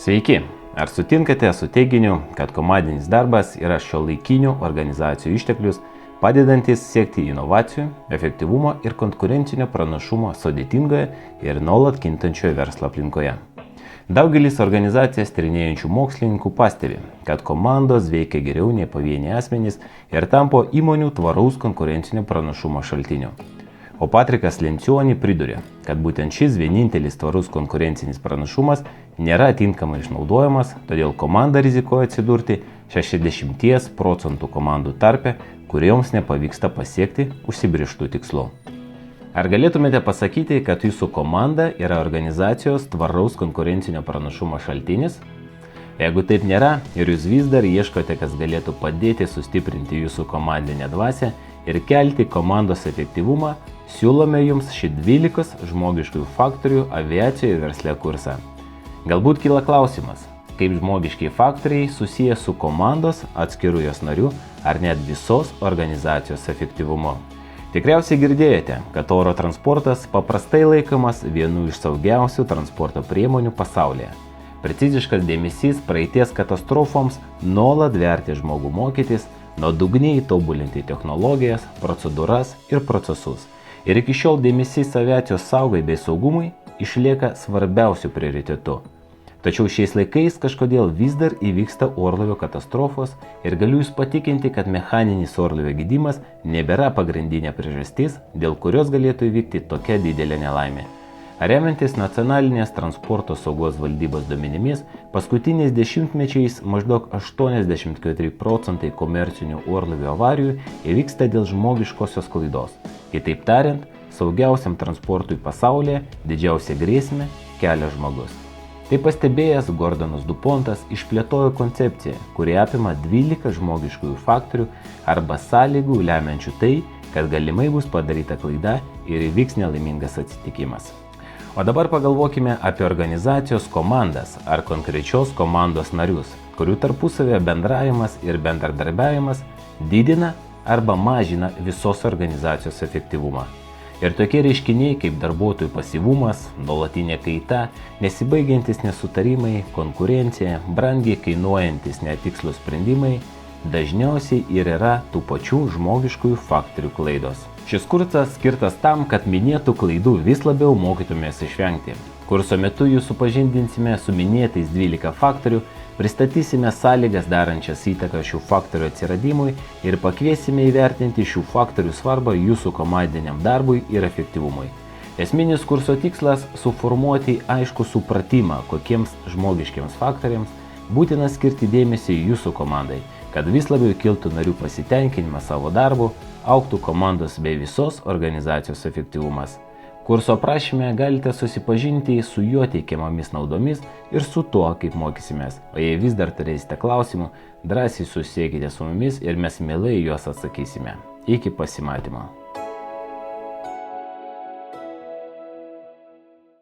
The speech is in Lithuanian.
Sveiki! Ar sutinkate su teiginiu, kad komandinis darbas yra šiuolaikinių organizacijų išteklius, padedantis siekti inovacijų, efektyvumo ir konkurencinio pranašumo sudėtingoje ir nuolat kintančioje verslo aplinkoje? Daugelis organizacijas tyrinėjančių mokslininkų pastebi, kad komandos veikia geriau nei pavieniai asmenys ir tampo įmonių tvaraus konkurencinio pranašumo šaltiniu. O Patrikas Lencioni priduria, kad būtent šis vienintelis tvarus konkurencinis pranašumas nėra tinkamai išnaudojamas, todėl komanda rizikuoja atsidurti 60% komandų tarpe, kurioms nepavyksta pasiekti užsibrėžtų tikslų. Ar galėtumėte pasakyti, kad jūsų komanda yra organizacijos tvaraus konkurencinio pranašumo šaltinis? Jeigu taip nėra ir jūs vis dar ieškote, kas galėtų padėti sustiprinti jūsų komandinę dvasią ir kelti komandos efektyvumą, siūlome jums šį 12 žmogiškųjų faktorių aviacijoje ir versle kursą. Galbūt kyla klausimas, kaip žmogiškiai faktoriai susiję su komandos, atskirų jos narių ar net visos organizacijos efektyvumu. Tikriausiai girdėjote, kad oro transportas paprastai laikomas vienu iš saugiausių transporto priemonių pasaulyje. Preciziškas dėmesys praeities katastrofoms nuolat vertė žmogų mokytis, nuodugniai tobulinti technologijas, procedūras ir procesus. Ir iki šiol dėmesys aviacijos saugai bei saugumui išlieka svarbiausiu prioritetu. Tačiau šiais laikais kažkodėl vis dar įvyksta orlaivio katastrofos ir galiu jūs patikinti, kad mechaninis orlaivio gedimas nebėra pagrindinė priežastis, dėl kurios galėtų įvykti tokia didelė nelaimė. Remiantis nacionalinės transporto saugos valdybos duomenimis, paskutiniais dešimtmečiais maždaug 84% komercinių orlaivių avarijų įvyksta dėl žmogiškosios klaidos. Kitaip tariant, saugiausiam transportui pasaulyje didžiausią grėsmę kelia žmogus. Tai pastebėjęs Gordonas Dupontas išplėtojo koncepciją, kuri apima 12 žmogiškųjų faktorių arba sąlygų lemiančių tai, kad galimai bus padaryta klaida ir įvyks nelaimingas atsitikimas. O dabar pagalvokime apie organizacijos komandas ar konkrečios komandos narius, kurių tarpusavio bendravimas ir bendradarbiavimas didina arba mažina visos organizacijos efektyvumą. Ir tokie reiškiniai kaip darbuotojų pasyvumas, nuolatinė kaita, nesibaigiantis nesutarimai, konkurencija, brangiai kainuojantis netikslūs sprendimai dažniausiai ir yra tų pačių žmogiškųjų faktorių klaidos. Šis kursas skirtas tam, kad minėtų klaidų vis labiau mokytumės išvengti. Kurso metu jūs supažindinsime su minėtais 12 faktorių, pristatysime sąlygas darančias įtaką šių faktorių atsiradimui ir pakviesime įvertinti šių faktorių svarbą jūsų komandiniam darbui ir efektyvumui. Esminis kurso tikslas – suformuoti aiškų supratimą, kokiems žmogiškiams faktoriams būtina skirti dėmesį jūsų komandai, kad vis labiau kiltų narių pasitenkinimas savo darbu, augtų komandos bei visos organizacijos efektyvumas. Kurso aprašyme galite susipažinti su juo teikiamomis naudomis ir su tuo, kaip mokysimės. O jei vis dar turėsite klausimų, drąsiai susisiekite su mumis ir mes mielai juos atsakysime. Iki pasimatymo.